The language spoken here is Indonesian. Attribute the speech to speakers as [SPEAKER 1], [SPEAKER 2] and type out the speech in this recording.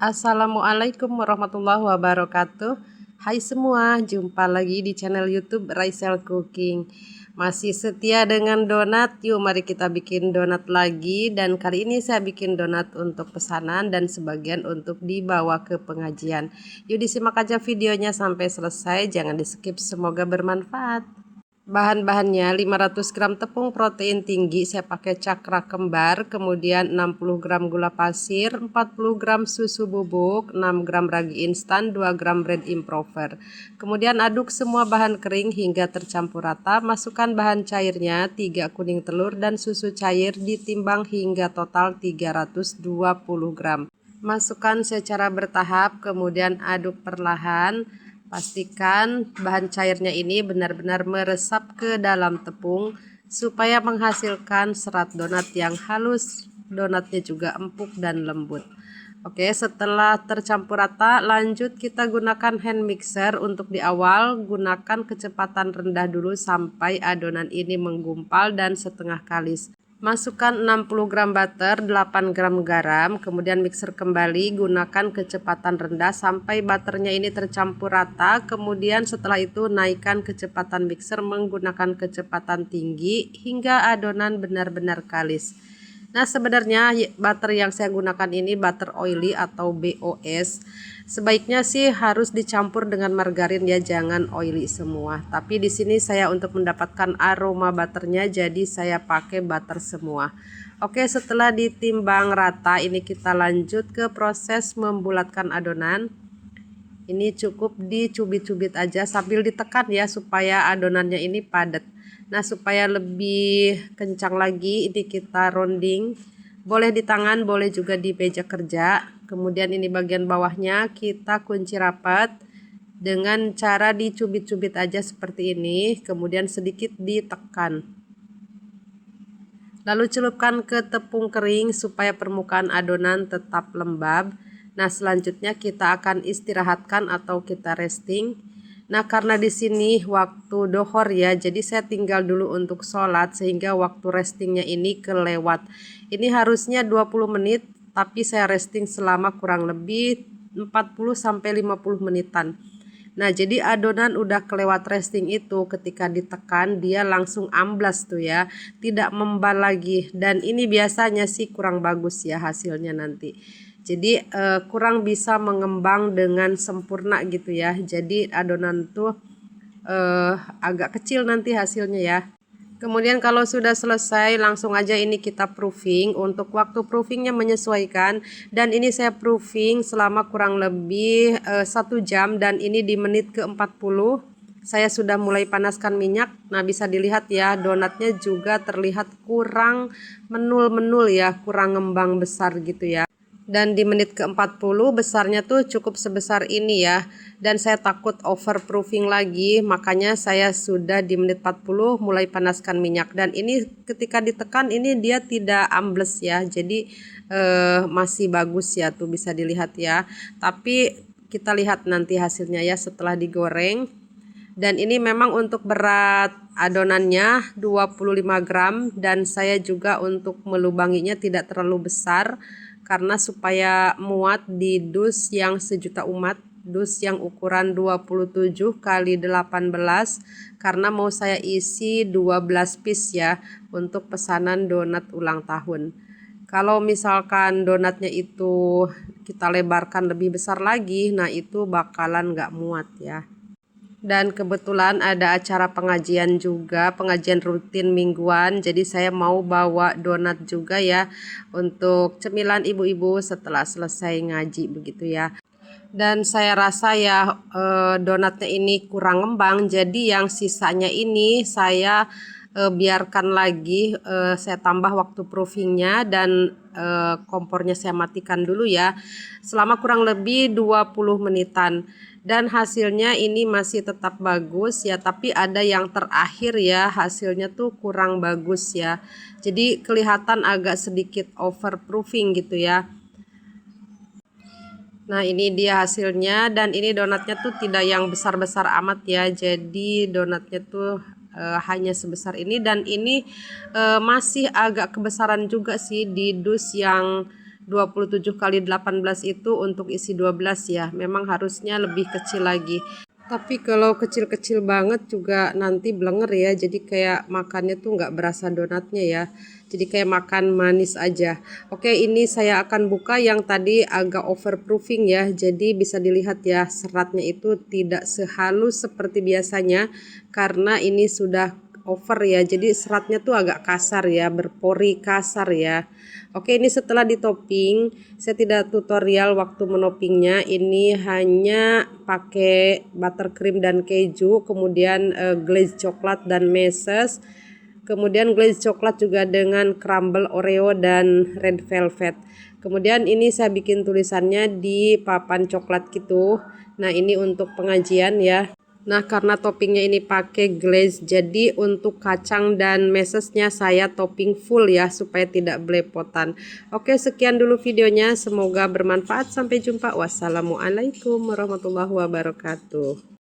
[SPEAKER 1] Assalamualaikum warahmatullahi wabarakatuh. Hai semua, jumpa lagi di channel YouTube Raisel Cooking. Masih setia dengan donat? Yuk mari kita bikin donat lagi. Dan kali ini saya bikin donat untuk pesanan dan sebagian untuk dibawa ke pengajian. Yuk disimak aja videonya sampai selesai, jangan di skip, semoga bermanfaat. Bahan-bahannya 500 gram tepung protein tinggi, saya pakai cakra kembar, kemudian 60 gram gula pasir, 40 gram susu bubuk, 6 gram ragi instan, 2 gram bread improver. Kemudian aduk semua bahan kering hingga tercampur rata, masukkan bahan cairnya, 3 kuning telur dan susu cair ditimbang hingga total 320 gram. Masukkan secara bertahap, kemudian aduk perlahan. Pastikan bahan cairnya ini benar-benar meresap ke dalam tepung supaya menghasilkan serat donat yang halus, donatnya juga empuk dan lembut. Oke, setelah tercampur rata, lanjut kita gunakan hand mixer. Untuk di awal gunakan kecepatan rendah dulu sampai adonan ini menggumpal dan setengah kalis. Masukkan 60 gram butter, 8 gram garam, kemudian mixer kembali, gunakan kecepatan rendah sampai butternya ini tercampur rata. Kemudian setelah itu naikkan kecepatan mixer menggunakan kecepatan tinggi hingga adonan benar-benar kalis. Nah, sebenarnya butter yang saya gunakan ini butter oily atau BOS. Sebaiknya sih harus dicampur dengan margarin ya, jangan oily semua. Tapi di sini saya untuk mendapatkan aroma butternya jadi saya pakai butter semua. Oke, setelah ditimbang rata ini kita lanjut ke proses membulatkan adonan. Ini cukup dicubit-cubit aja sambil ditekan ya supaya adonannya ini padat. Nah, supaya lebih kencang lagi ini kita rounding. Boleh di tangan, boleh juga di meja kerja. Kemudian ini bagian bawahnya kita kunci rapat dengan cara dicubit-cubit aja seperti ini. Kemudian sedikit ditekan. Lalu celupkan ke tepung kering supaya permukaan adonan tetap lembab. Nah, selanjutnya kita akan istirahatkan atau kita resting. Nah, karena di sini waktu dohor ya, jadi saya tinggal dulu untuk sholat sehingga waktu restingnya ini kelewat. Ini harusnya 20 menit, tapi saya resting selama kurang lebih 40-50 menitan. Nah, jadi adonan udah kelewat resting itu ketika ditekan dia langsung amblas tuh ya, tidak membal lagi. Dan ini biasanya sih kurang bagus ya hasilnya nanti. Jadi kurang bisa mengembang dengan sempurna gitu ya. Jadi adonan tuh agak kecil nanti hasilnya ya. Kemudian kalau sudah selesai langsung aja ini kita proofing. Untuk waktu proofingnya menyesuaikan. Dan ini saya proofing selama kurang lebih 1 jam. Dan ini di menit ke-40. Saya sudah mulai panaskan minyak. Nah, bisa dilihat ya donatnya juga terlihat kurang menul-menul ya. Kurang ngembang besar gitu ya. Dan di menit ke-40 besarnya tuh cukup sebesar ini ya. Dan saya takut overproofing lagi, makanya saya sudah di menit 40 mulai panaskan minyak. Dan ini ketika ditekan ini dia tidak ambles ya. Jadi masih bagus ya, tuh bisa dilihat ya. Tapi kita lihat nanti hasilnya ya setelah digoreng. Dan ini memang untuk berat adonannya 25 gram dan saya juga untuk melubanginya tidak terlalu besar karena supaya muat di dus yang sejuta umat, dus yang ukuran 27 kali 18 karena mau saya isi 12 piece ya untuk pesanan donat ulang tahun. Kalau misalkan donatnya itu kita lebarkan lebih besar lagi, nah itu bakalan nggak muat ya. Dan kebetulan ada acara pengajian juga, pengajian rutin mingguan. Jadi saya mau bawa donat juga ya untuk cemilan ibu-ibu setelah selesai ngaji begitu ya. Dan saya rasa ya donatnya ini kurang ngembang. Jadi yang sisanya ini saya biarkan lagi, saya tambah waktu proofingnya dan kompornya saya matikan dulu ya selama kurang lebih 20 menitan. Dan hasilnya ini masih tetap bagus ya, tapi ada yang terakhir ya hasilnya tuh kurang bagus ya. Jadi kelihatan agak sedikit overproofing gitu ya. Nah, ini dia hasilnya dan ini donatnya tuh tidak yang besar-besar amat ya. Jadi donatnya tuh hanya sebesar ini dan ini masih agak kebesaran juga sih di dus yang 27 kali 18 itu untuk isi 12 ya. Memang harusnya lebih kecil lagi. Tapi kalau kecil-kecil banget juga nanti blenger ya. Jadi kayak makannya tuh nggak berasa donatnya ya. Jadi kayak makan manis aja. Oke, ini saya akan buka yang tadi agak overproofing ya. Jadi bisa dilihat ya, seratnya itu tidak sehalus seperti biasanya. Karena ini sudah over ya, jadi seratnya tuh agak kasar ya, berpori kasar ya. Oke, ini setelah ditopping, saya tidak tutorial waktu menopingnya, ini hanya pakai buttercream dan keju, kemudian glaze coklat dan meses, kemudian glaze coklat juga dengan crumble Oreo dan red velvet. Kemudian ini saya bikin tulisannya di papan coklat gitu. Nah, ini untuk pengajian ya. Nah, karena toppingnya ini pakai glaze, jadi untuk kacang dan mesesnya saya topping full ya, supaya tidak belepotan. Oke, sekian dulu videonya, semoga bermanfaat. Sampai jumpa. Wassalamualaikum warahmatullahi wabarakatuh.